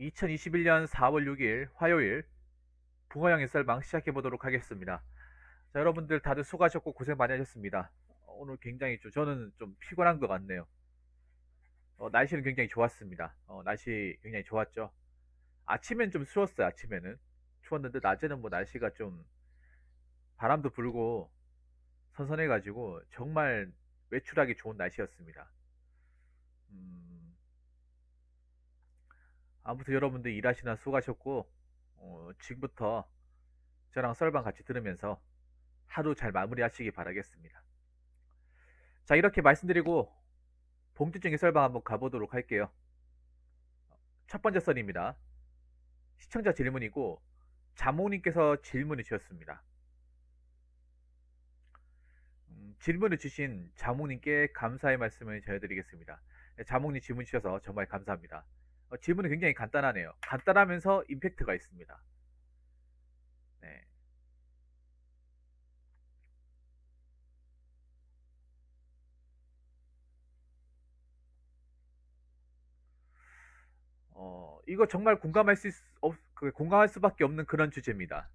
2021년 4월 6일 화요일 붕어양의 썰방 시작해 보도록 하겠습니다. 자, 여러분들 다들 수고하셨고 고생 많이 하셨습니다. 오늘 굉장히 저는 좀 피곤한 것 같네요. 날씨는 굉장히 좋았습니다. 날씨 굉장히 좋았죠. 아침엔 좀 추웠어요. 아침에는 추웠는데 낮에는 뭐 날씨가 좀 바람도 불고 선선해가지고 정말 외출하기 좋은 날씨였습니다. 음, 아무튼 여러분들 일하시나 수고하셨고 지금부터 저랑 썰방 같이 들으면서 하루 잘 마무리하시기 바라겠습니다. 자, 이렇게 말씀드리고 본격적인 썰방 한번 가보도록 할게요. 첫 번째 썰입니다. 시청자 질문이고 자몽님께서 질문을 주셨습니다. 질문을 주신 자몽님께 감사의 말씀을 전해드리겠습니다. 자몽님 질문 주셔서 정말 감사합니다. 질문은 굉장히 간단하네요. 간단하면서 임팩트가 있습니다. 네. 이거 정말 공감할 수밖에 없는 그런 주제입니다.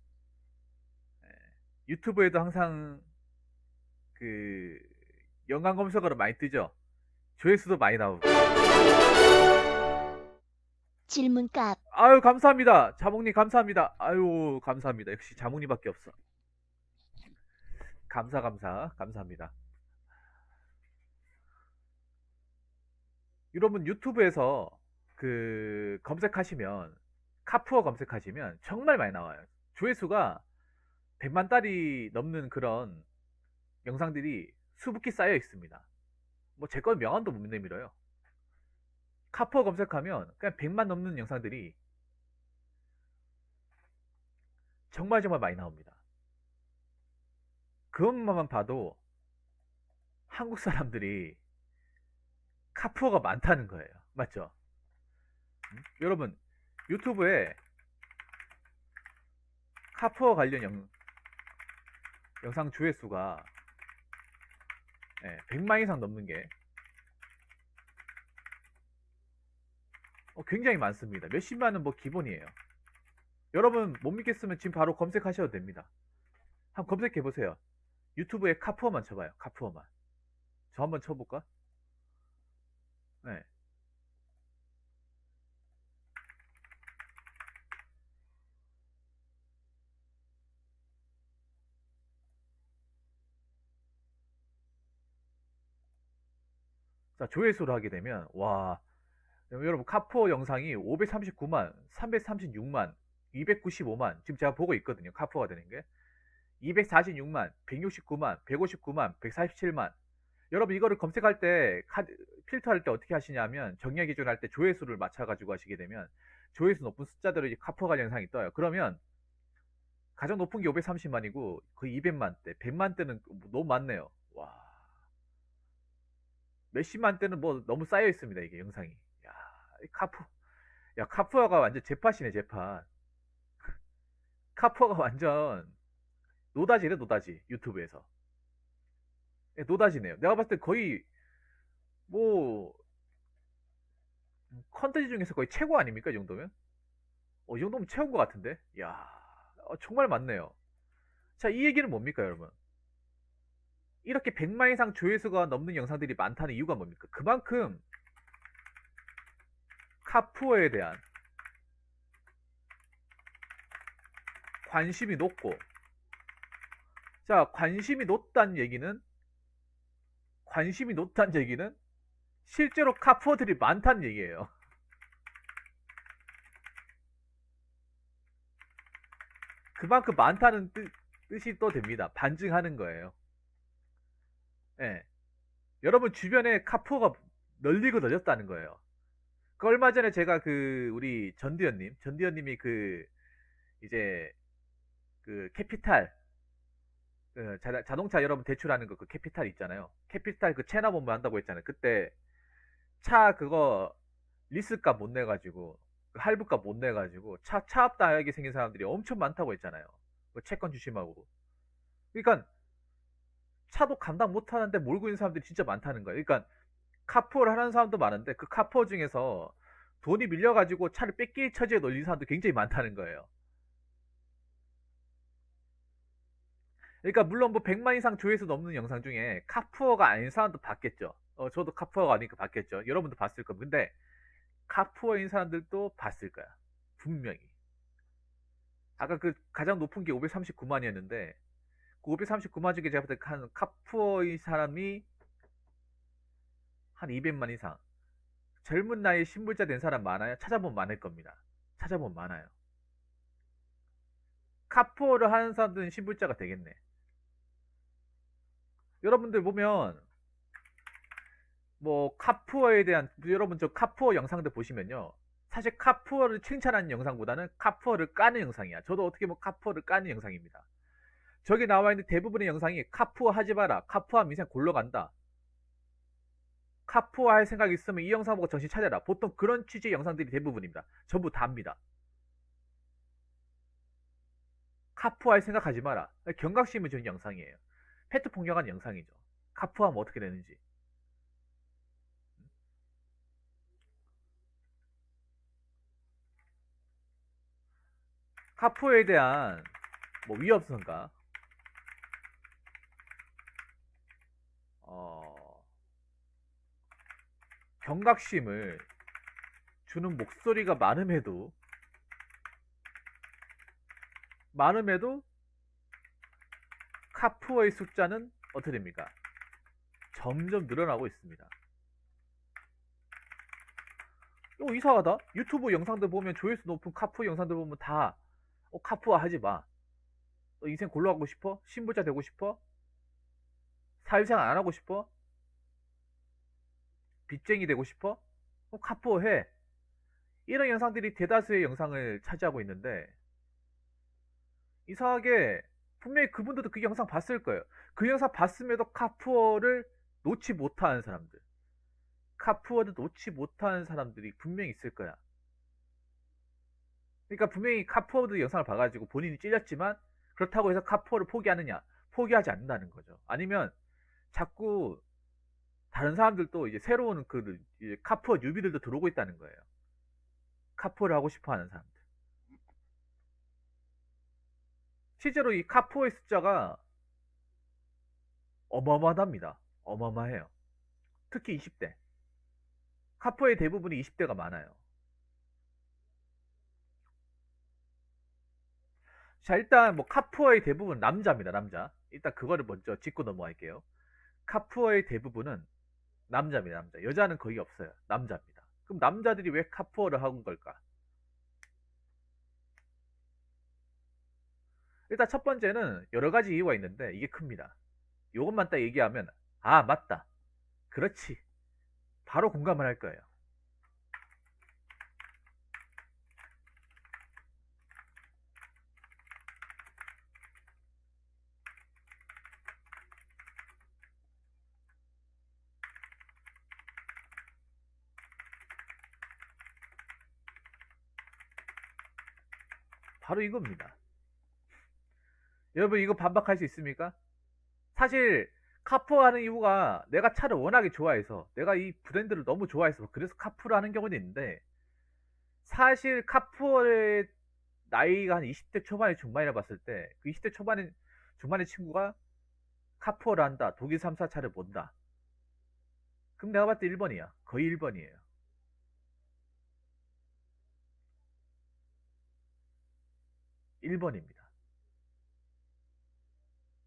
네. 유튜브에도 항상 그 연관 검색어로 많이 뜨죠. 조회수도 많이 나오고. 질문값. 아유, 감사합니다. 자몽님 감사합니다. 아유, 감사합니다. 역시 자몽님밖에 없어. 감사합니다. 여러분 유튜브에서 검색하시면 카푸어 검색하시면 정말 많이 나와요. 조회수가 100만 달이 넘는 그런 영상들이 수북히 쌓여 있습니다. 뭐 제 건 명함도 못 내밀어요. 카푸어 검색하면 그냥 100만 넘는 영상들이 정말 많이 나옵니다. 그것만 봐도 한국 사람들이 카푸어가 많다는 거예요. 맞죠? 여러분 유튜브에 카푸어 관련 영상 조회수가 100만 이상 넘는 게 굉장히 많습니다. 몇십만은 뭐 기본이에요. 여러분 못 믿겠으면 지금 바로 검색하셔도 됩니다. 한번 검색해 보세요. 유튜브에 카푸어만 쳐봐요. 카푸어만. 저 한번 쳐볼까? 네. 자, 조회수로 하게 되면 와, 여러분 카푸어 영상이 539만, 336만, 295만 지금 제가 보고 있거든요. 카푸어가 되는 게 246만, 169만, 159만, 147만. 여러분 이거를 검색할 때 필터할 때 어떻게 하시냐면 정렬 기준 할 때 조회수를 맞춰가지고 하시게 되면 조회수 높은 숫자대로 이제 카푸어 관련 영상이 떠요. 그러면 가장 높은 게 530만이고 거의 200만 대, 100만 대는 너무 많네요. 와, 몇십만 대는 뭐 너무 쌓여 있습니다. 이게 영상이. 야, 이 카푸어가 완전 제팟이네, 제팟. 카푸어가 완전 노다지네, 노다지. 유튜브에서. 노다지네요. 내가 봤을 때 거의 뭐 컨텐츠 중에서 거의 최고 아닙니까? 이 정도면? 이 정도면 최고인 것 같은데? 야, 정말 많네요. 자, 이 얘기는 뭡니까, 여러분? 이렇게 100만 이상 조회수가 넘는 영상들이 많다는 이유가 뭡니까? 그만큼 카푸어에 대한 관심이 높고, 자, 관심이 높다는 얘기는 실제로 카푸어들이 많다는 얘기예요. 그만큼 많다는 뜻이 또 됩니다. 반증하는 거예요. 예. 여러분 주변에 카푸어가 널리고 널렸다는 거예요. 그 얼마 전에 제가 우리 전디현님이 이제 캐피탈 자동차 여러분 대출하는 거 그 캐피탈 있잖아요. 캐피탈 그 체납 업무 한다고 했잖아요. 그때 차 그거 리스값 못 내가지고 할부값 못 내가지고 차압당하게 생긴 사람들이 엄청 많다고 했잖아요. 그 채권 주심하고. 그러니까 차도 감당 못 하는데 몰고 있는 사람들이 진짜 많다는 거예요. 그러니까 카푸어를 하는 사람도 많은데 그 카푸어 중에서 돈이 밀려가지고 차를 뺏길 처지에 놓인 사람도 굉장히 많다는 거예요. 그러니까 물론 뭐 100만 이상 조회수 넘는 영상 중에 카푸어가 아닌 사람도 봤겠죠. 저도 카푸어가 아니니까 봤겠죠. 여러분도 봤을 겁니다. 근데 카푸어인 사람들도 봤을 거야. 분명히. 아까 그 가장 높은 게 539만이었는데 그 539만 중에 제가 볼 때 한 카푸어인 사람이 한 200만 이상. 젊은 나이에 신불자 된 사람 많아요? 찾아보면 많을 겁니다. 찾아보면 많아요. 카푸어를 하는 사람들은 신불자가 되겠네. 여러분들 보면 뭐 카푸어에 대한 여러분 저 카푸어 영상들 보시면요. 사실 카푸어를 칭찬하는 영상보다는 카푸어를 까는 영상이야. 저도 어떻게 보면 카푸어를 까는 영상입니다. 저기 나와 있는 대부분의 영상이 카푸어 하지 마라. 카푸어하면 인생 골러 간다. 카푸어 할 생각 있으면 이 영상 보고 정신 차려라. 보통 그런 취지의 영상들이 대부분입니다. 전부 다입니다. 카푸어 할 생각 하지 마라. 경각심을 주는 영상이에요. 페트 폭력한 영상이죠. 카푸어하면 어떻게 되는지. 카푸어에 대한 뭐 위협성과 경각심을 주는 목소리가 많음에도 카푸어의 숫자는 어떻게 됩니까? 점점 늘어나고 있습니다. 이거 이상하다. 유튜브 영상들 보면 조회수 높은 카푸어 영상들 보면 다 카푸어 하지 마. 너 인생 골로 가고 싶어? 신부자 되고 싶어? 사회생활 안 하고 싶어? 빚쟁이 되고 싶어? 카푸어 해. 이런 영상들이 대다수의 영상을 차지하고 있는데 이상하게 분명히 그분들도 그 영상 봤을 거예요. 그 영상 봤음에도 카푸어를 놓지 못하는 사람들, 카푸어를 놓지 못하는 사람들이 분명히 있을 거야. 그러니까 분명히 카푸어도 영상을 봐가지고 본인이 찔렸지만 그렇다고 해서 카푸어를 포기하느냐? 포기하지 않는다는 거죠. 아니면 자꾸 다른 사람들도 이제 새로운 그 이제 카푸어 뉴비들도 들어오고 있다는 거예요. 카푸어를 하고 싶어 하는 사람들. 실제로 이 카푸어의 숫자가 어마어마합니다. 어마어마해요. 특히 20대. 카푸어의 대부분이 20대가 많아요. 자, 일단 뭐 카푸어의 대부분 남자입니다. 남자. 일단 그거를 먼저 짚고 넘어갈게요. 카푸어의 대부분은 남자입니다. 남자. 여자는 거의 없어요. 남자입니다. 그럼 남자들이 왜 카푸어를 하는 걸까? 일단 첫 번째는 여러 가지 이유가 있는데 이게 큽니다. 이것만 딱 얘기하면 아 맞다. 그렇지. 바로 공감을 할 거예요. 바로 이겁니다. 여러분 이거 반박할 수 있습니까? 사실 카푸어 하는 이유가 내가 차를 워낙에 좋아해서 내가 이 브랜드를 너무 좋아해서 그래서 카푸어를 하는 경우도 있는데 사실 카푸어의 나이가 한 20대 초반에 중반이라 봤을 때 그 20대 초반에 중반의 친구가 카푸어를 한다. 독일 3사 차를 본다. 그럼 내가 봤을 때 1번이야. 거의 1번이에요. 1번입니다.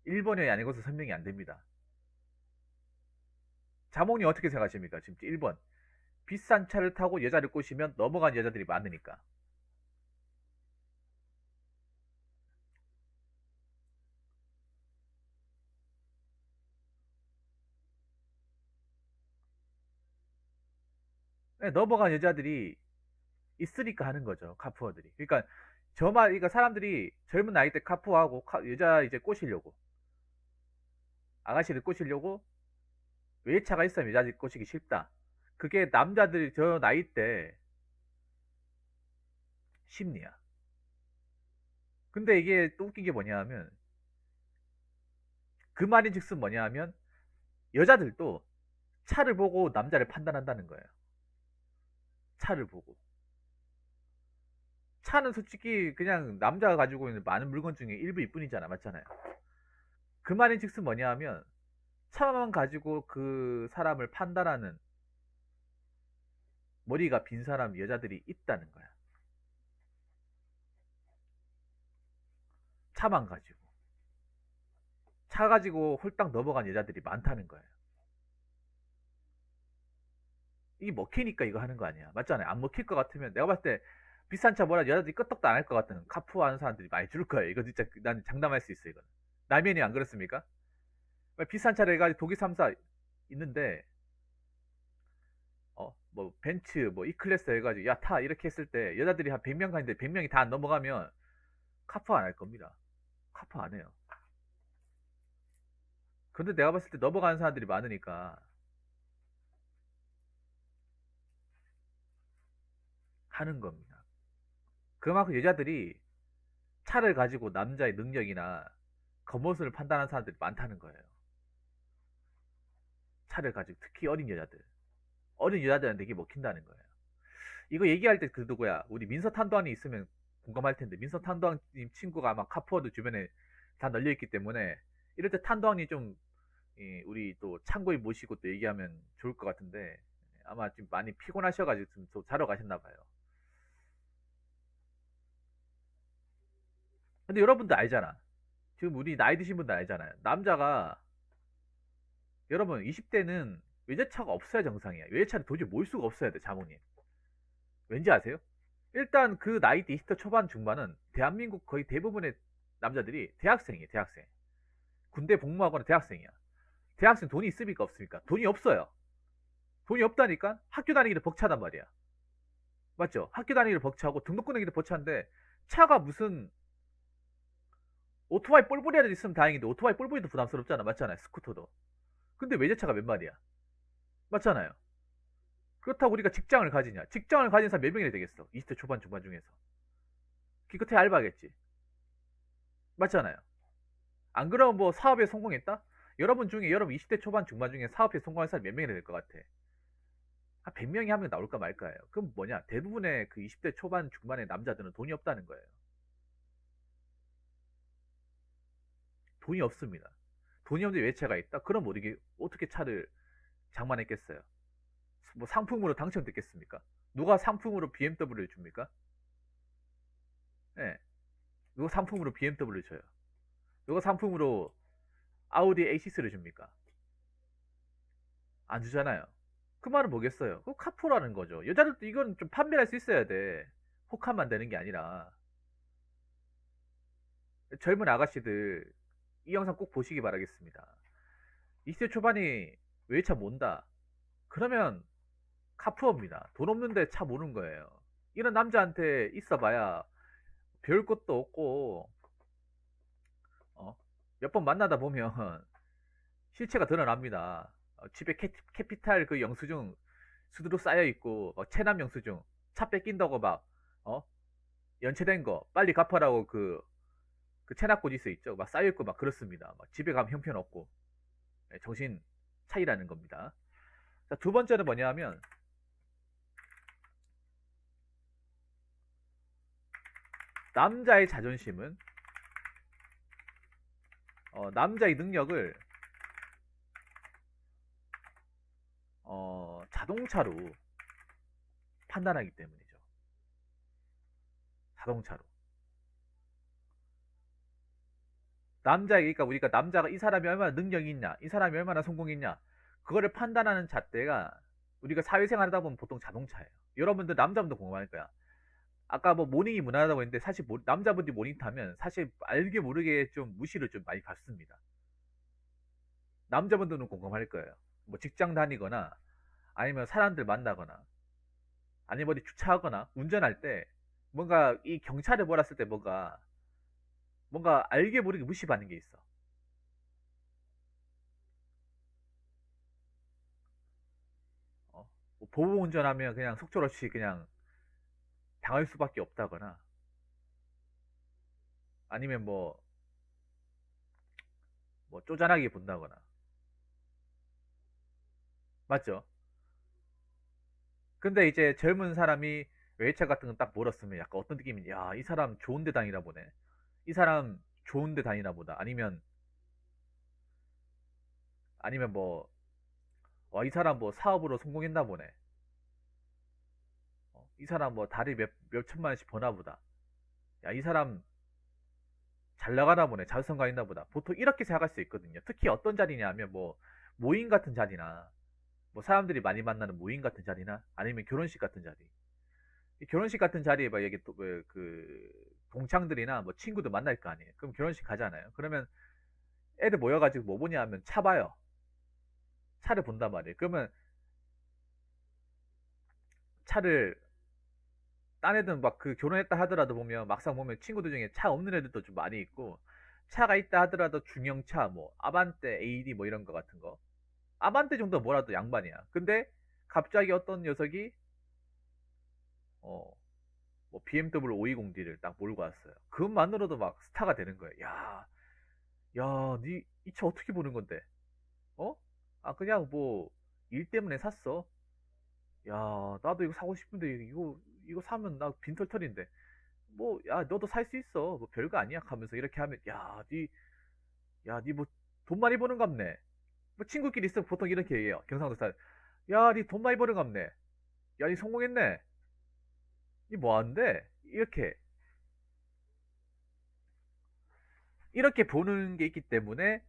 1번이 아닌 것은 설명이 안 됩니다. 자몽님 어떻게 생각하십니까? 지금 1번. 비싼 차를 타고 여자를 꼬시면 넘어간 여자들이 많으니까. 네, 넘어간 여자들이 있으니까 하는 거죠. 카푸어들이. 그러니까 그러니까 사람들이 젊은 나이 때 카푸어하고 여자 이제 꼬시려고 아가씨를 꼬시려고 외차가 있으면 여자들 꼬시기 쉽다. 그게 남자들이 저 나이 때 심리야. 근데 이게 또 웃긴 게 뭐냐 하면 그 말인즉슨 뭐냐 하면 여자들도 차를 보고 남자를 판단한다는 거예요. 차를 보고. 차는 솔직히 그냥 남자가 가지고 있는 많은 물건 중에 일부일 뿐이잖아. 맞잖아요. 그 말인즉슨 뭐냐 하면 차만 가지고 그 사람을 판단하는 머리가 빈 사람 여자들이 있다는 거야. 차만 가지고. 차 가지고 홀딱 넘어간 여자들이 많다는 거예요. 이게 먹히니까 이거 하는 거 아니야. 맞잖아요. 안 먹힐 것 같으면 내가 봤을 때 비싼 차 뭐라 여자들이 끄떡도 안 할 것 같은 카푸어 하는 사람들이 많이 줄 거예요. 이거 진짜 난 장담할 수 있어, 이거는. 남현이 안 그렇습니까? 비싼 차를 해가지고 독일 3사 있는데 뭐 벤츠 뭐 E클래스 해가지고 야 타 이렇게 했을 때 여자들이 한 100명 가는데 100명이 다 안 넘어가면 카푸어 안 할 겁니다. 카푸어 안 해요. 근데 내가 봤을 때 넘어가는 사람들이 많으니까 하는 겁니다. 그만큼 여자들이 차를 가지고 남자의 능력이나 겉모습을 판단하는 사람들이 많다는 거예요. 차를 가지고 특히 어린 여자들한테 이게 먹힌다는 거예요. 이거 얘기할 때 그 누구야 우리 민서 탄도안이 있으면 공감할 텐데 민서 탄도안님 친구가 아마 카푸어도 주변에 다 널려 있기 때문에 이럴 때 탄도안이 좀 우리 또 참고인 모시고 또 얘기하면 좋을 것 같은데 아마 좀 많이 피곤하셔가지고 좀 자러 가셨나 봐요. 근데 여러분도 알잖아. 지금 우리 나이 드신 분들 알잖아요. 남자가 여러분 20대는 외제차가 없어야 정상이야. 외제차를 도저히 몰 수가 없어야 돼, 자모님. 왠지 아세요? 일단 그 나이대 20대 초반 중반은 대한민국 거의 대부분의 남자들이 대학생이에요, 대학생. 군대 복무하거나 대학생이야. 대학생 돈이 있습니까, 없습니까? 돈이 없어요. 돈이 없다니까 학교 다니기도 벅차단 말이야. 맞죠? 학교 다니기도 벅차고 등록 끊기도 벅차는데 차가 무슨 오토바이 뿔뿔이라도 있으면 다행인데 오토바이 뿔뿔이도 부담스럽잖아. 맞잖아요. 스쿠터도. 근데 외제차가 몇 마리야? 맞잖아요. 그렇다고 우리가 직장을 가지냐? 직장을 가진 사람 몇 명이나 되겠어? 20대 초반 중반 중에서. 기껏해 알바겠지. 맞잖아요. 안 그러면 뭐 사업에 성공했다? 여러분 20대 초반 중반 중에 사업에 성공한 사람이 몇 명이나 될 것 같아? 한 100명이 한 명 나올까 말까예요. 그럼 뭐냐? 대부분의 그 20대 초반 중반의 남자들은 돈이 없다는 거예요. 돈이 없습니다. 돈이 없는데 외차가 있다? 그럼 어떻게, 어떻게 차를 장만했겠어요? 뭐 상품으로 당첨됐겠습니까? 누가 상품으로 BMW를 줍니까? 예. 네. 누가 상품으로 BMW를 줘요? 누가 상품으로 아우디 A6를 줍니까? 안 주잖아요. 그 말은 뭐겠어요? 그 카푸라는 거죠. 여자들도 이건 좀 판별할 수 있어야 돼. 혹하면 되는 게 아니라. 젊은 아가씨들 이 영상 꼭 보시기 바라겠습니다. 20대 초반이 외차 몬다. 그러면 카푸어입니다. 돈 없는데 차 모는 거예요. 이런 남자한테 있어봐야 배울 것도 없고 몇 번 만나다 보면 실체가 드러납니다. 집에 캐피탈 그 영수증 수두룩 쌓여 있고 체납 영수증 차 뺏긴다고 막 어? 연체된 거 빨리 갚아라고 그 체납 고지서 있죠. 막 쌓여 있고 막 그렇습니다. 막 집에 가면 형편없고 정신 차이라는 겁니다. 자, 두 번째는 뭐냐 하면 남자의 자존심은 남자의 능력을 자동차로 판단하기 때문이죠. 자동차로. 그러니까 우리가 남자가 이 사람이 얼마나 능력이 있냐, 이 사람이 얼마나 성공이 있냐, 그거를 판단하는 잣대가 우리가 사회생활 하다 보면 보통 자동차예요. 여러분들 남자분도 공감할 거야. 아까 뭐 모닝이 무난하다고 했는데 사실 남자분들이 모닝 타면 사실 알게 모르게 좀 무시를 좀 많이 받습니다. 남자분들은 공감할 거예요. 뭐 직장 다니거나 아니면 사람들 만나거나 아니면 어디 주차하거나 운전할 때 뭔가 이 경찰을 몰았을 때 뭔가 알게 모르게 무시받는 게 있어. 뭐 보호 운전하면 그냥 속절없이 그냥 당할 수밖에 없다거나 아니면 뭐 쪼잔하게 본다거나 맞죠? 근데 이제 젊은 사람이 외제차 같은 건 딱 몰았으면 약간 어떤 느낌인지, 야, 이 사람 좋은 데 다니나 보네. 이 사람 좋은 데 다니나 보다. 아니면 뭐, 와, 이 사람 뭐 사업으로 성공했나 보네. 이 사람 뭐 달에 몇 천만 원씩 버나 보다. 야, 이 사람 잘 나가나 보네. 자수성가 있나 보다. 보통 이렇게 생각할 수 있거든요. 특히 어떤 자리냐면 뭐 모임 같은 자리나 뭐 사람들이 많이 만나는 모임 같은 자리나 아니면 결혼식 같은 자리. 이 결혼식 같은 자리에 막 여기 또그 동창들이나 뭐 친구들 만날 거 아니에요. 그럼 결혼식 가잖아요. 그러면 애들 모여가지고 뭐 보냐 하면 차 봐요. 차를 본단 말이에요. 그러면 차를 딴 애들은 막 그 결혼했다 하더라도 보면 막상 보면 친구들 중에 차 없는 애들도 좀 많이 있고 차가 있다 하더라도 중형차 뭐 아반떼 AD 뭐 이런 거 같은 거 아반떼 정도 뭐라도 양반이야. 근데 갑자기 어떤 녀석이 어 뭐 BMW 520D를 딱 몰고 왔어요. 그것만으로도 막 스타가 되는 거예요. 야, 야, 니 이 차 어떻게 보는 건데? 어? 아 그냥 뭐 일 때문에 샀어. 야, 나도 이거 사고 싶은데 이거 사면 나 빈털털인데. 뭐, 야, 너도 살 수 있어. 뭐 별거 아니야. 하면서 이렇게 하면, 니 뭐 돈 많이 버는갑네. 뭐 친구끼리 있으면 보통 이렇게 얘기해요. 경상도 사람. 야, 니 돈 많이 버는갑네. 야, 니 성공했네. 니 뭐 하는데? 이렇게 보는 게 있기 때문에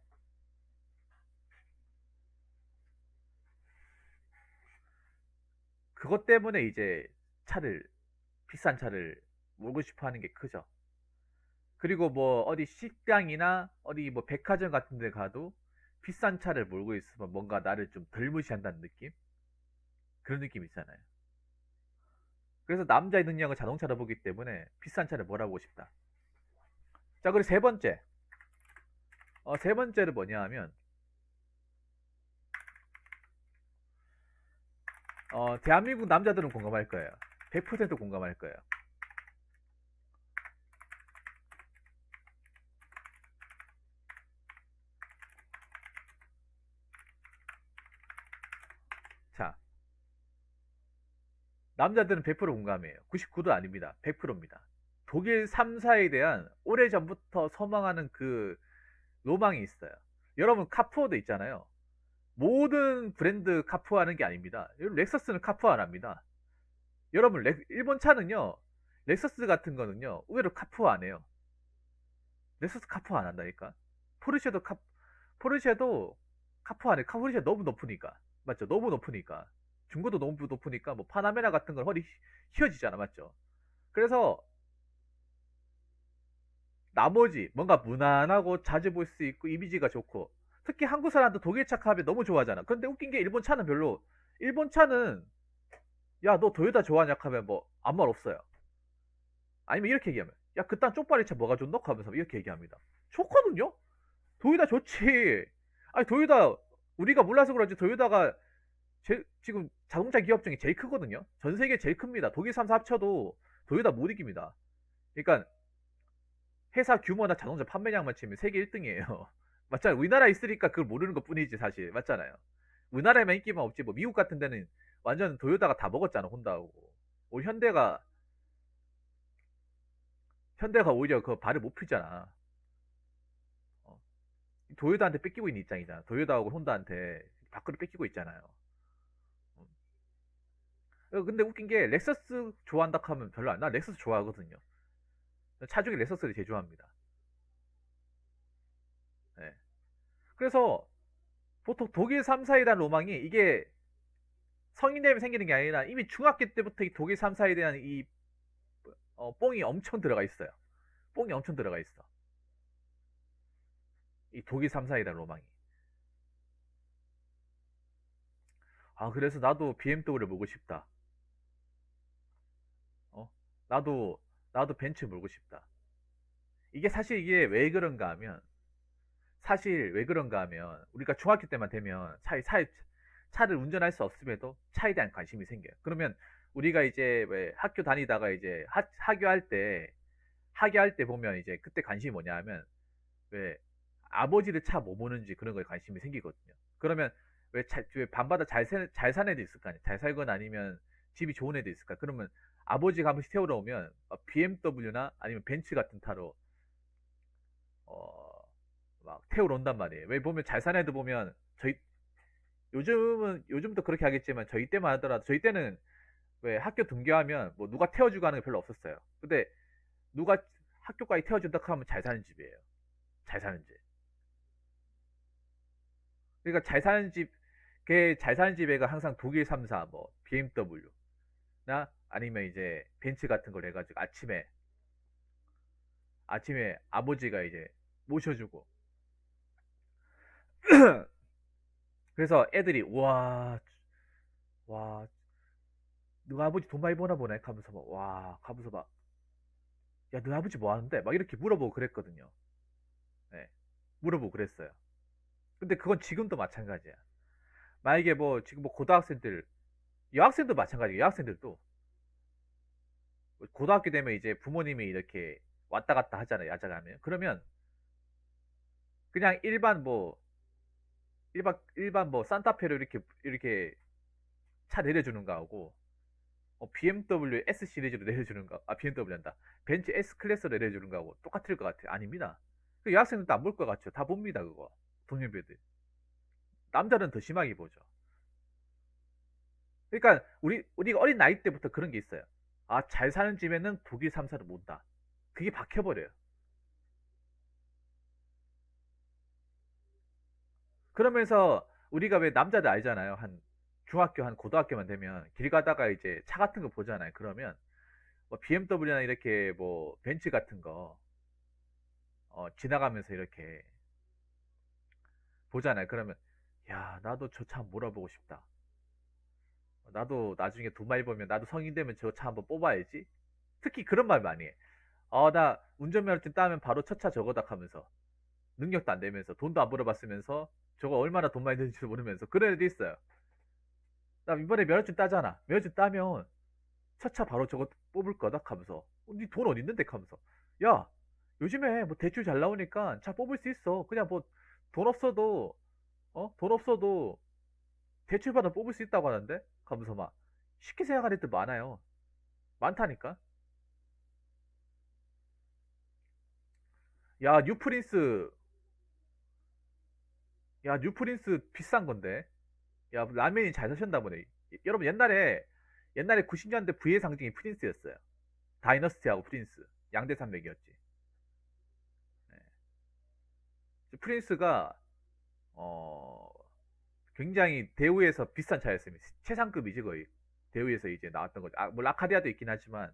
그것 때문에 이제 차를, 비싼 차를 몰고 싶어 하는 게 크죠. 그리고 뭐 어디 식당이나 어디 뭐 백화점 같은 데 가도 비싼 차를 몰고 있으면 뭔가 나를 좀 덜 무시한다는 느낌? 그런 느낌 있잖아요. 그래서 남자의 능력은 자동차로 보기 때문에 비싼 차를 몰아보고 싶다. 자, 그리고 세 번째. 세 번째는 뭐냐 하면, 대한민국 남자들은 공감할 거예요. 100% 공감할 거예요. 자, 남자들은 100% 공감해요. 99도 아닙니다. 100%입니다. 독일 3사에 대한 오래전부터 소망하는 그 로망이 있어요. 여러분, 카푸어도 있잖아요. 모든 브랜드 카푸어하는 게 아닙니다. 여러분, 렉서스는 카푸어 안 합니다. 여러분, 일본 차는요, 렉서스 같은 거는요, 의외로 카푸어 안 해요. 렉서스 카푸어 안 한다니까. 포르쉐도 카, 포르쉐도 카푸어 안 해. 포르쉐 너무 높으니까. 맞죠? 너무 높으니까. 중고도 너무 높으니까, 뭐, 파나메라 같은 건 허리 휘어지잖아. 맞죠? 그래서, 나머지, 뭔가 무난하고 자주 볼 수 있고, 이미지가 좋고, 특히 한국 사람도 독일 차 하면 너무 좋아하잖아. 그런데 웃긴 게 일본 차는 별로, 일본 차는, 야, 너 도요타 좋아하냐? 하면 뭐, 아무 말 없어요. 아니면 이렇게 얘기하면, 야, 그딴 쪽발이 차 뭐가 좋노? 하면서 이렇게 얘기합니다. 좋거든요? 도요타 좋지. 아니, 도요타, 우리가 몰라서 그런지 도요타가 지금 자동차 기업 중에 제일 크거든요? 전 세계 제일 큽니다. 독일 3사 합쳐도 도요타 못 이깁니다. 그러니까 회사 규모나 자동차 판매량만 치면 세계 1등이에요. 맞잖아요. 우리나라에 있으니까 그걸 모르는 것 뿐이지, 사실. 맞잖아요. 우리나라에만 인기만 없지, 뭐, 미국 같은 데는 완전 도요타가 다 먹었잖아, 혼다하고. 우리 현대가 오히려 그 발을 못 피잖아. 어, 도요타한테 뺏기고 있는 입장이잖아. 도요타하고 혼다한테 밖으로 뺏기고 있잖아요. 근데 웃긴 게 렉서스 좋아한다 하면 별로 안. 나 렉서스 좋아하거든요. 차 중에 렉서스를 제일 좋아합니다. 네. 그래서 보통 독일 3사에 대한 로망이 이게 성인 되면 생기는 게 아니라 이미 중학교 때부터 이 독일 3사에 대한 이 뽕이 엄청 들어가 있어요. 뽕이 엄청 들어가 있어. 이 독일 3사에 대한 로망이. 아, 그래서 나도 BMW를 몰고 싶다. 어? 나도, 나도 벤츠 몰고 싶다. 이게 왜 그런가 하면, 사실 왜 그런가 하면, 우리가 중학교 때만 되면 차를 운전할 수 없음에도 차에 대한 관심이 생겨요. 그러면 우리가 이제 왜 학교 다니다가 이제 하교할 때 보면 이제 그때 관심이 뭐냐 하면, 왜 아버지를 차 뭐 모는지 그런 거에 관심이 생기거든요. 그러면 왜 밤마다 잘 사는 애도 있을 거 아니에요. 잘 살거나 아니면 집이 좋은 애도 있을까? 그러면 아버지가 한 번씩 태우러 오면 BMW나 아니면 벤츠 같은 차로 어, 막 태우러 온단 말이에요. 왜 보면 잘 사는 애들 보면 저희 요즘도 그렇게 하겠지만 저희 때만 하더라도 저희 때는 왜 학교 등교하면 뭐 누가 태워주고 하는 게 별로 없었어요. 근데 누가 학교까지 태워준다 하면 잘 사는 집이에요. 잘 사는 집. 그러니까 잘 사는 집 애가 항상 독일 3사, 뭐, BMW나 아니면 이제 벤츠 같은 걸 해가지고 아침에 아버지가 이제 모셔주고. 그래서 애들이, 와, 너가 아버지 돈 많이 버나 보네? 하면서 막, 하면서 막, 야, 너 아버지 뭐 하는데? 막 이렇게 물어보고 그랬거든요. 네, 물어보고 그랬어요. 근데 그건 지금도 마찬가지야. 만약에 뭐, 지금 뭐 고등학생들, 여학생도 마찬가지예요. 여학생들도. 고등학교 되면 이제 부모님이 이렇게 왔다 갔다 하잖아요. 야자 가면. 그러면 그냥 일반 뭐 산타페로 이렇게 차 내려주는 거하고 BMW S 시리즈로 내려주는 거, BMW 한다. 벤츠 S 클래스로 내려주는 거하고 똑같을 것 같아요. 아닙니다. 그 여학생들도 안 볼 것 같죠. 다 봅니다, 그거. 동년배들. 남자는 더 심하게 보죠. 그러니까 우리가 어린 나이 때부터 그런 게 있어요. 아, 잘 사는 집에는 독일 3사를 몬다. 그게 박혀버려요. 그러면서 우리가 왜 남자들 알잖아요. 한 중학교, 한 고등학교만 되면 길 가다가 이제 차 같은 거 보잖아요. 그러면 뭐 BMW나 이렇게 뭐 벤츠 같은 거 지나가면서 이렇게 보잖아요. 그러면 야, 나도 저 차 몰아보고 싶다. 나도 나중에 돈 많이 벌면 나도 성인 되면 저 차 한번 뽑아야지. 특히 그런 말 많이 해. 나 운전면허증 따면 바로 첫 차 저거다 하면서 능력도 안 되면서 돈도 안 벌어봤으면서 저거 얼마나 돈 많이 드는지도 모르면서 그런 애도 있어요. 나 이번에 면허증 따잖아. 면허증 따면 차차 바로 저거 뽑을 거다 하면서 니 돈 어디 있는데 하면서 야, 요즘에 뭐 대출 잘 나오니까 차 뽑을 수 있어. 그냥 뭐 돈 없어도 돈 없어도 대출 받아 뽑을 수 있다고 하는데 하면서 막 쉽게 생각하는 애들 많아요. 많다니까. 야, 뉴프린스 비싼 건데. 야, 라면이 잘 사셨나 보네. 여러분 옛날에 90년대 부의 상징이 프린스였어요. 다이너스티하고 프린스 양대 산맥이었지. 프린스가 어 굉장히 대우에서 비싼 차였습니다. 최상급이지 거의. 대우에서 이제 나왔던 거죠. 뭐 라카디아도 있긴 하지만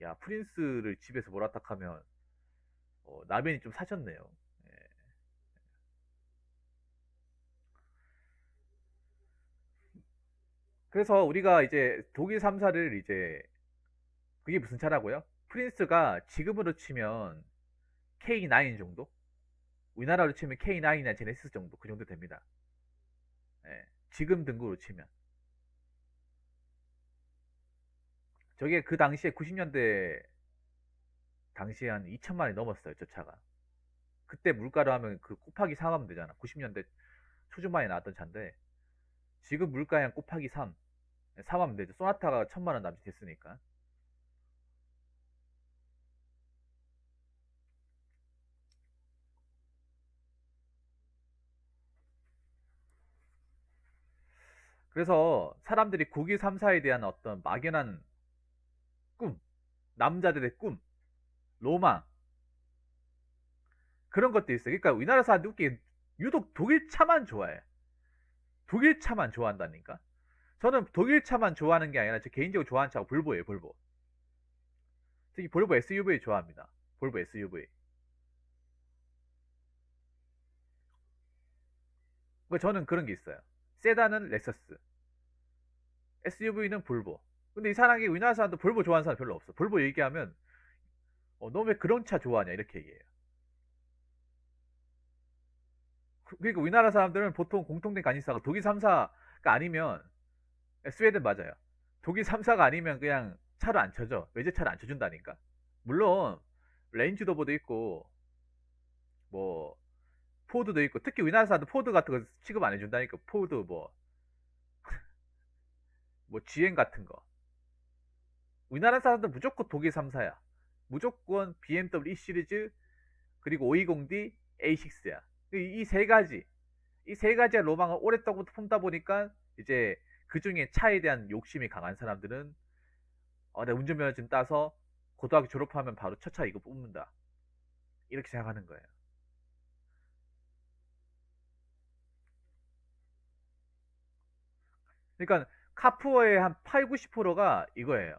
야, 프린스를 집에서 몰아탁하면 라면이 좀 사셨네요. 예. 그래서 우리가 이제 독일 3사를 이제 그게 무슨 차라고요? 프린스가 지금으로 치면 K9 정도? 우리나라로 치면 K9이나 제네시스 정도 그 정도 됩니다. 예. 지금 등급으로 치면 저게 그 당시에 90년대 당시에 한 2천만 원이 넘었어요, 저 차가. 그때 물가로 하면 그 곱하기 3 하면 되잖아. 90년대 초중반에 나왔던 차인데 지금 물가에 한 곱하기 3 하면 되죠. 소나타가 1천만 원 남짓 됐으니까. 그래서 사람들이 국위 3사에 대한 어떤 막연한 꿈, 남자들의 꿈, 로망 그런 것도 있어요. 그러니까 우리나라 사람들 웃기게 유독 독일 차만 좋아해. 독일 차만 좋아한다니까. 저는 독일 차만 좋아하는 게 아니라 제 개인적으로 좋아하는 차가 볼보예요, 볼보. 특히 볼보 SUV 좋아합니다. 볼보 SUV. 저는 그런 게 있어요. 세단은 렉서스, SUV는 볼보. 근데 이상하게 우리나라 사람도 볼보 좋아하는 사람 별로 없어. 볼보 얘기하면 너 왜 그런 차 좋아하냐 이렇게 얘기해요. 그러니까 우리나라 사람들은 보통 공통된 관심사가 독일 3사가 아니면 스웨덴 맞아요. 독일 3사가 아니면 그냥 차를 안 쳐줘. 외제차를 안 쳐준다니까. 물론 레인지로버도 있고 뭐 포드도 있고 특히 우리나라 사람들 포드 같은 거 취급 안 해준다니까. 포드 뭐 GM 같은 거. 우리나라 사람들 무조건 독일 3사야. 무조건 BMW E 시리즈, 그리고 520D, A6야. 이 세 가지, 이 세 가지의 로망을 오랫동안 품다 보니까 이제 그 중에 차에 대한 욕심이 강한 사람들은 내가 운전면허증 따서 고등학교 졸업하면 바로 첫 차 이거 뽑는다. 이렇게 생각하는 거예요. 그러니까 카푸어의 한 8, 90%가 이거예요.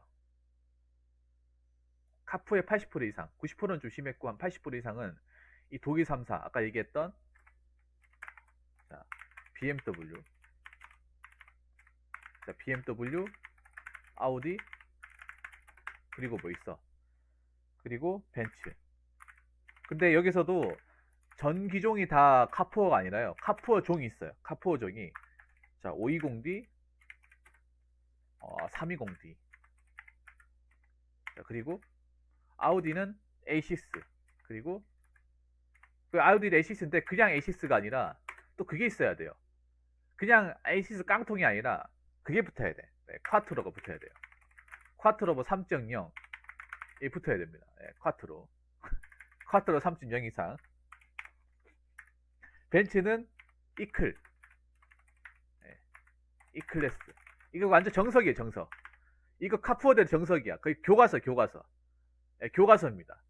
카푸의 80% 이상, 90%는 좀 심했고 한 80% 이상은 이 독일 3사, 아까 얘기했던 자, BMW, 자, BMW, 아우디, 그리고 뭐 있어? 그리고 벤츠. 근데 여기서도 전 기종이 다 카푸어가 아니라요. 카푸어 종이 있어요. 카푸어 종이. 자, 520D, 320D. 자, 그리고 아우디는 A6. 그리고 그 아우디 A6인데 그냥 A6가 아니라 또 그게 있어야 돼요. 그냥 A6 깡통이 아니라 그게 붙어야 돼. 네, 콰트로가 붙어야 돼요. 콰트로 뭐 3.0 이 붙어야 됩니다. 네, 콰트로. 콰트로 3.0 이상. 벤츠는 이클. 네, 이클래스. 이거 완전 정석이에요, 정석. 이거 카푸어대 정석이야. 거의 교과서, 교과서. 네, 교과서입니다.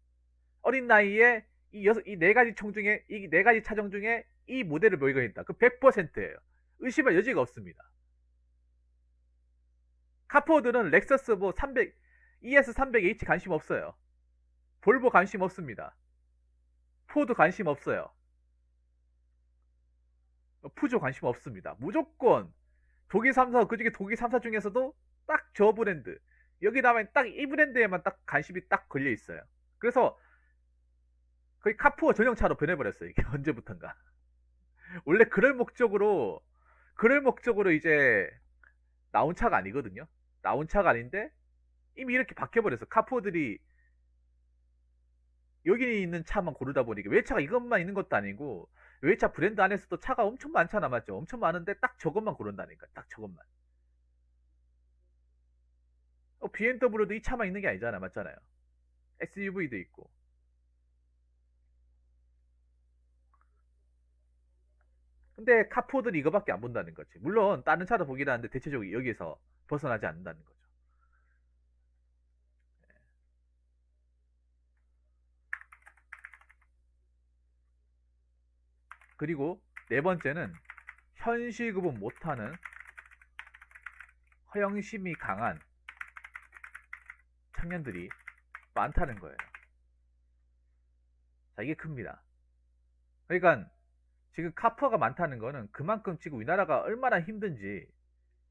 어린 나이에 이 네 가지 총 중에, 이 네 가지 차종 중에 이 모델을 모의고했다. 그 100%예요. 의심할 여지가 없습니다. 카푸어들은 렉서스 뭐 300, ES300H 관심 없어요. 볼보 관심 없습니다. 포드 관심 없어요. 푸조 관심 없습니다. 무조건 독일 3사, 그 중에 독일 3사 중에서도 딱 저 브랜드, 여기 나면 딱 이 브랜드에만 딱 관심이 딱 걸려 있어요. 그래서 거의 카푸어 전용차로 변해버렸어요. 이게 언제부턴가. 원래 그럴 목적으로 이제 나온 차가 아니거든요. 나온 차가 아닌데 이미 이렇게 바뀌어버렸어. 카푸어들이 여기 있는 차만 고르다 보니까 외차가 이것만 있는 것도 아니고 외차 브랜드 안에서도 차가 엄청 많잖아, 맞죠? 엄청 많은데 딱 저것만 고른다니까. 딱 저것만. BMW도 이 차만 있는 게 아니잖아, 맞잖아요. SUV도 있고. 근데 카푸어들이 이거밖에 안 본다는 거지. 물론 다른 차도 보긴 하는데 대체적으로 여기서 벗어나지 않는다는 거죠. 그리고 네 번째는 현실 구분 못하는 허영심이 강한 청년들이 많다는 거예요. 자, 이게 큽니다. 그러니까 지금 카푸어가 많다는 거는 그만큼 지금 우리나라가 얼마나 힘든지,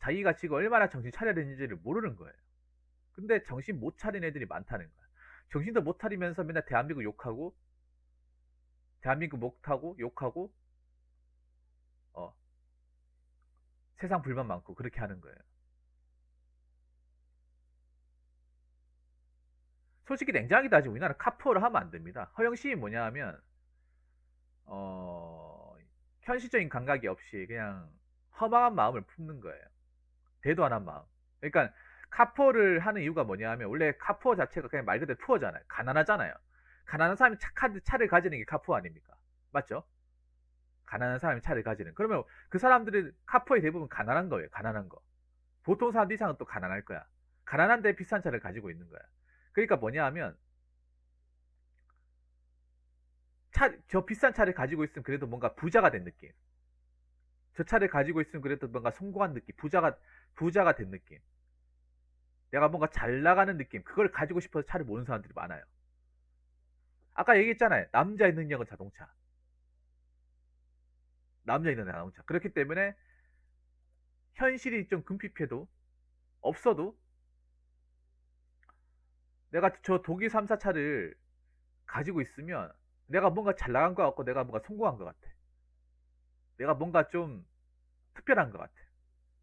자기가 지금 얼마나 정신 차려야 되는지를 모르는 거예요. 근데 정신 못 차린 애들이 많다는 거야. 정신도 못 차리면서 맨날 대한민국 욕하고, 대한민국 못하고 욕하고, 어, 세상 불만 많고 그렇게 하는 거예요. 솔직히 냉정하게 따지면 우리나라 카푸어를 하면 안 됩니다. 허영심이 뭐냐 하면 현실적인 감각이 없이 그냥 허망한 마음을 품는 거예요. 대도 안 한 마음. 그러니까 카푸어를 하는 이유가 뭐냐 하면 원래 카푸어 자체가 그냥 말 그대로 푸어잖아요. 가난하잖아요. 가난한 사람이 차를 가지는 게 카푸어 아닙니까? 맞죠? 가난한 사람이 차를 가지는. 그러면 그 사람들은 카푸어의 대부분 가난한 거예요. 가난한 거. 보통 사람들 이상은 또 가난할 거야. 가난한데 비싼 차를 가지고 있는 거야. 그러니까 뭐냐 하면 저 비싼 차를 가지고 있으면 그래도 뭔가 부자가 된 느낌. 저 차를 가지고 있으면 그래도 뭔가 성공한 느낌. 부자가 된 느낌. 내가 뭔가 잘 나가는 느낌. 그걸 가지고 싶어서 차를 모는 사람들이 많아요. 아까 얘기했잖아요. 남자의 능력은 자동차. 남자의 능력은 자동차. 그렇기 때문에 현실이 좀 궁핍해도 없어도 내가 저 독일 3사 차를 가지고 있으면 내가 뭔가 잘 나간 것 같고 내가 뭔가 성공한 것 같아. 내가 뭔가 좀 특별한 것 같아.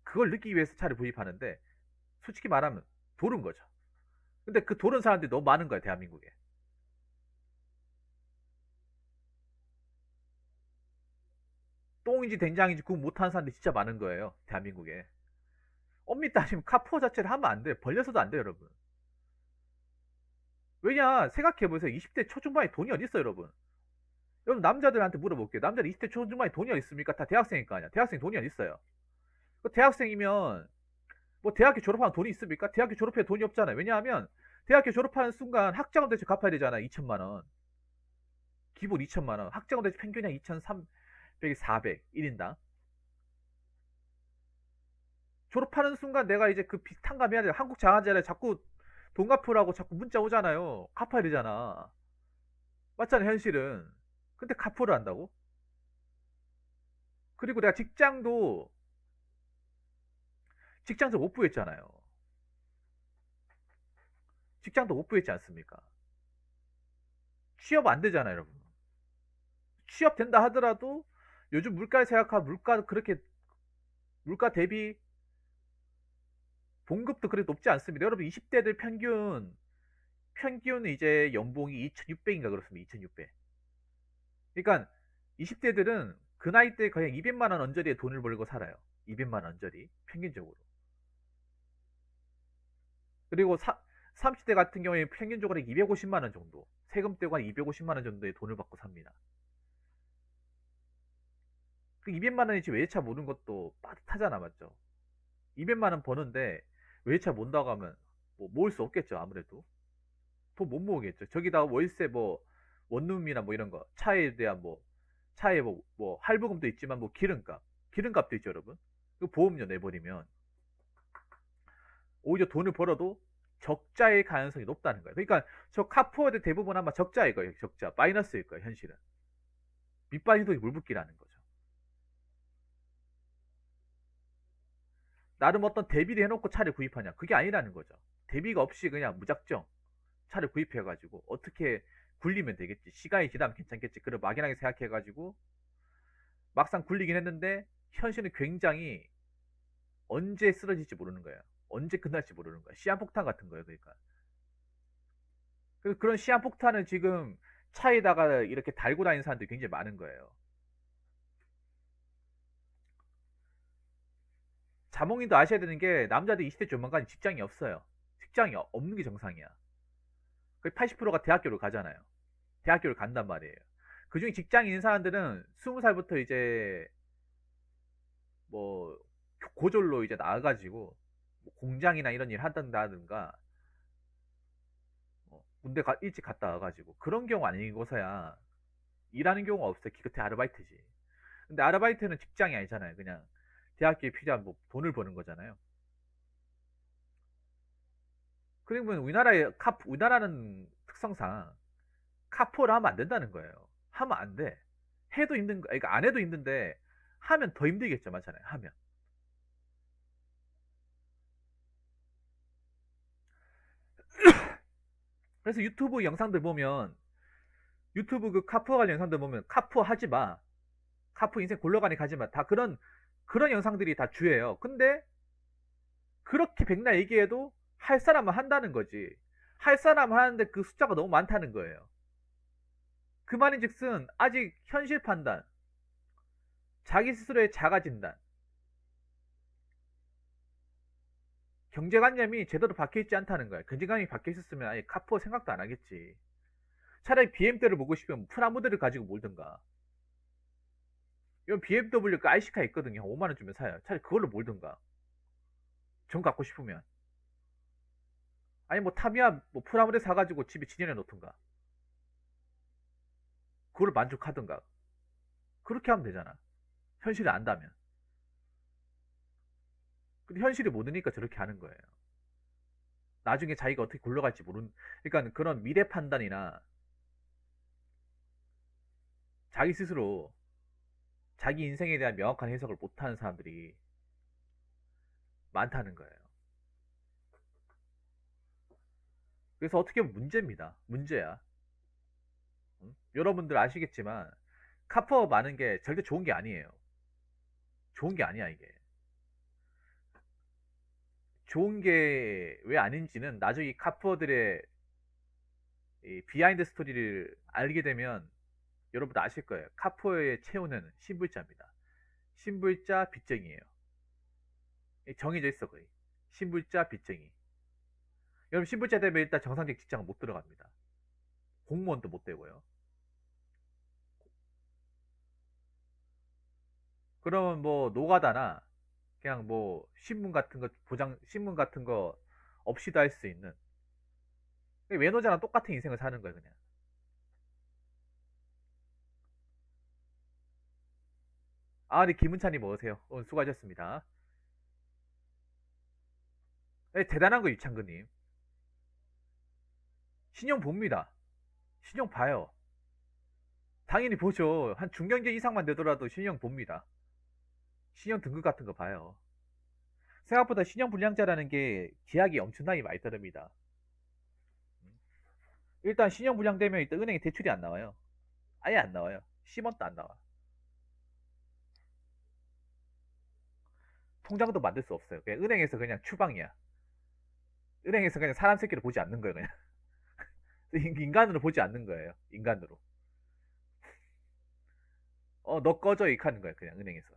그걸 느끼기 위해서 차를 구입하는데 솔직히 말하면 도른 거죠. 근데 그 도른 사람들이 너무 많은 거야, 대한민국에. 똥인지 된장인지 구분 못하는 사람들이 진짜 많은 거예요, 대한민국에. 엄밀히 따지면 카푸어 자체를 하면 안 돼. 벌려서도 안 돼, 여러분. 왜냐, 생각해보세요. 20대 초중반에 돈이 어디 있어요, 여러분? 여러분, 남자들한테 물어볼게요. 남자들 20대 초중반에 돈이 어디 있습니까? 다 대학생일 거 아니야. 대학생 돈이 어디 있어요? 그 대학생이면 뭐 대학교 졸업하면 돈이 있습니까? 대학교 졸업해 돈이 없잖아요. 왜냐하면 대학교 졸업하는 순간 학자금 대출 갚아야 되잖아. 2천만 원. 기본 2천만 원. 학자금 대출 평균이 한 2,300, 400, 1인당. 졸업하는 순간 내가 이제 그 빚 탕감해야 돼. 한국 장한제를 자꾸 돈 갚으라고 자꾸 문자 오잖아요. 갚아야 되잖아. 맞잖아, 현실은. 근데 갚으러 한다고? 그리고 내가 직장도 못 구했잖아요. 직장도 못 구했지 않습니까? 취업 안 되잖아요, 여러분. 취업 된다 하더라도 요즘 물가를 생각하면 물가 대비 봉급도 그렇게 높지 않습니다. 여러분, 20대들 평균 이제 연봉이 2,600인가 그렇습니다. 2,600. 그러니까 20대들은 그 나이 때 그냥 200만 원 언저리에 돈을 벌고 살아요. 200만 원 언저리 평균적으로. 그리고 30대 같은 경우에 평균적으로 250만 원 정도, 세금 떼고 한 250만 원 정도의 돈을 받고 삽니다. 그 200만 원이 지금 외제차 모는 것도 빠듯하잖아, 맞죠? 200만 원 버는데 외제차 몬다고 하면 뭐 모을 수 없겠죠, 아무래도. 돈 못 모으겠죠. 저기다 월세 뭐 원룸이나 뭐 이런 거, 차에 대한 뭐 차에 뭐 할부금도 있지만 뭐 기름값도 있죠, 여러분. 그 보험료 내버리면 오히려 돈을 벌어도 적자의 가능성이 높다는 거예요. 그러니까 저 카푸어들 대부분 아마 적자일 거예요. 적자, 마이너스일 거예요, 현실은. 밑빠진 독이 물붓기라는 거죠. 나름 어떤 대비를 해놓고 차를 구입하냐, 그게 아니라는 거죠. 대비가 없이 그냥 무작정 차를 구입해가지고 어떻게 굴리면 되겠지, 시간이 지나면 괜찮겠지, 그런 막연하게 생각해가지고 막상 굴리긴 했는데 현실은 굉장히 언제 쓰러질지 모르는 거예요. 언제 끝날지 모르는 거예요. 시한폭탄 같은 거예요. 그러니까 그런 시한폭탄을 지금 차에다가 이렇게 달고 다니는 사람들이 굉장히 많은 거예요. 자몽님도 아셔야 되는 게, 남자들 20대 조만간 직장이 없어요. 직장이 없는 게 정상이야. 거의 80%가 대학교를 가잖아요. 대학교를 간단 말이에요. 그중에 직장이 있는 사람들은 20살부터 이제 뭐 고졸로 이제 나와가지고 뭐 공장이나 이런 일 한다든가, 군대 일찍 갔다 와가지고 그런 경우 아니고서야 일하는 경우가 없어요. 기껏해 아르바이트지. 근데 아르바이트는 직장이 아니잖아요. 그냥 대학교에 필요한 뭐 돈을 버는 거잖아요. 그러면 우리나라는 특성상 카포를 하면 안 된다는 거예요. 하면 안 돼. 해도 힘든 거, 그러니까 안 해도 힘든데 하면 더 힘들겠죠, 맞잖아요. 하면. 그래서 유튜브 그 카푸어 관련 영상들 보면 카푸어 하지 마, 카푸 인생 굴러가니 가지 마, 다 그런 영상들이 다 주예요. 근데 그렇게 백날 얘기해도 할 사람은 한다는 거지. 할 사람은 하는데 그 숫자가 너무 많다는 거예요. 그 말인즉슨 아직 현실 판단, 자기 스스로의 자가 진단, 경제관념이 제대로 박혀있지 않다는 거야. 경제관념이 박혀있었으면 아예 카푸어 생각도 안 하겠지. 차라리 BMW를 보고 싶으면 프라모델을 가지고 몰든가. 이런 BMW 그 IC카 있거든요. 한 5만원 주면 사요. 차라리 그걸로 몰든가. 전 갖고 싶으면. 아니 뭐 타미야 뭐 프라모델 사가지고 집에 진열해 놓든가. 그걸로 만족하든가. 그렇게 하면 되잖아. 현실을 안다면. 근데 현실이 모르니까 저렇게 하는 거예요. 나중에 자기가 어떻게 굴러갈지 그러니까 그런 미래 판단이나 자기 스스로 자기 인생에 대한 명확한 해석을 못하는 사람들이 많다는 거예요. 그래서 어떻게 보면 문제입니다. 문제야. 응? 여러분들 아시겠지만 카푸어 많은 게 절대 좋은 게 아니에요. 좋은 게 아니야, 이게. 좋은 게 왜 아닌지는 나중에 이 카푸어들의 이 비하인드 스토리를 알게 되면 여러분 아실 거예요. 카푸어의 최후는 신불자입니다. 신불자 빚쟁이에요. 정해져 있어, 거의. 신불자 빚쟁이. 여러분 신분제 되면 일단 정상직 직장은 못 들어갑니다. 공무원도 못 되고요. 그러면 뭐 노가다나 그냥 뭐 신문 같은 거 보장 신문 같은 거 없이도 할 수 있는 외노자랑 똑같은 인생을 사는 거예요 그냥. 아, 네, 김은찬님 어서오세요. 오늘 수고하셨습니다. 네, 대단한 거 유창근님. 신용 봅니다. 신용 봐요. 당연히 보죠. 한 중견계 이상만 되더라도 신용 봅니다. 신용 등급 같은 거 봐요. 생각보다 신용 불량자라는 게 계약이 엄청나게 많이 따릅니다. 일단 신용 불량되면 일단 은행에 대출이 안 나와요. 아예 안 나와요. 10원도 안 나와. 통장도 만들 수 없어요. 그냥 은행에서 그냥 추방이야. 은행에서 그냥 사람 새끼를 보지 않는 거예요. 그냥 인간으로 보지 않는 거예요. 인간으로. 너 꺼져 이렇게 하는 거예요. 그냥 은행에서.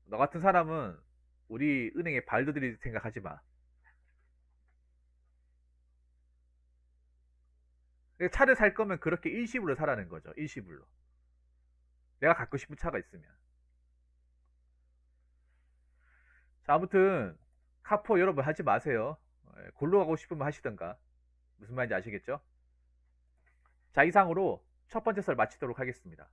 너 같은 사람은 우리 은행에 발도 들일 생각하지 마. 차를 살 거면 그렇게 일시불로 사라는 거죠. 일시불로. 내가 갖고 싶은 차가 있으면. 자, 아무튼 카포 여러분 하지 마세요. 골로 가고 싶으면 하시던가. 무슨 말인지 아시겠죠? 자, 이상으로 첫 번째 썰 마치도록 하겠습니다.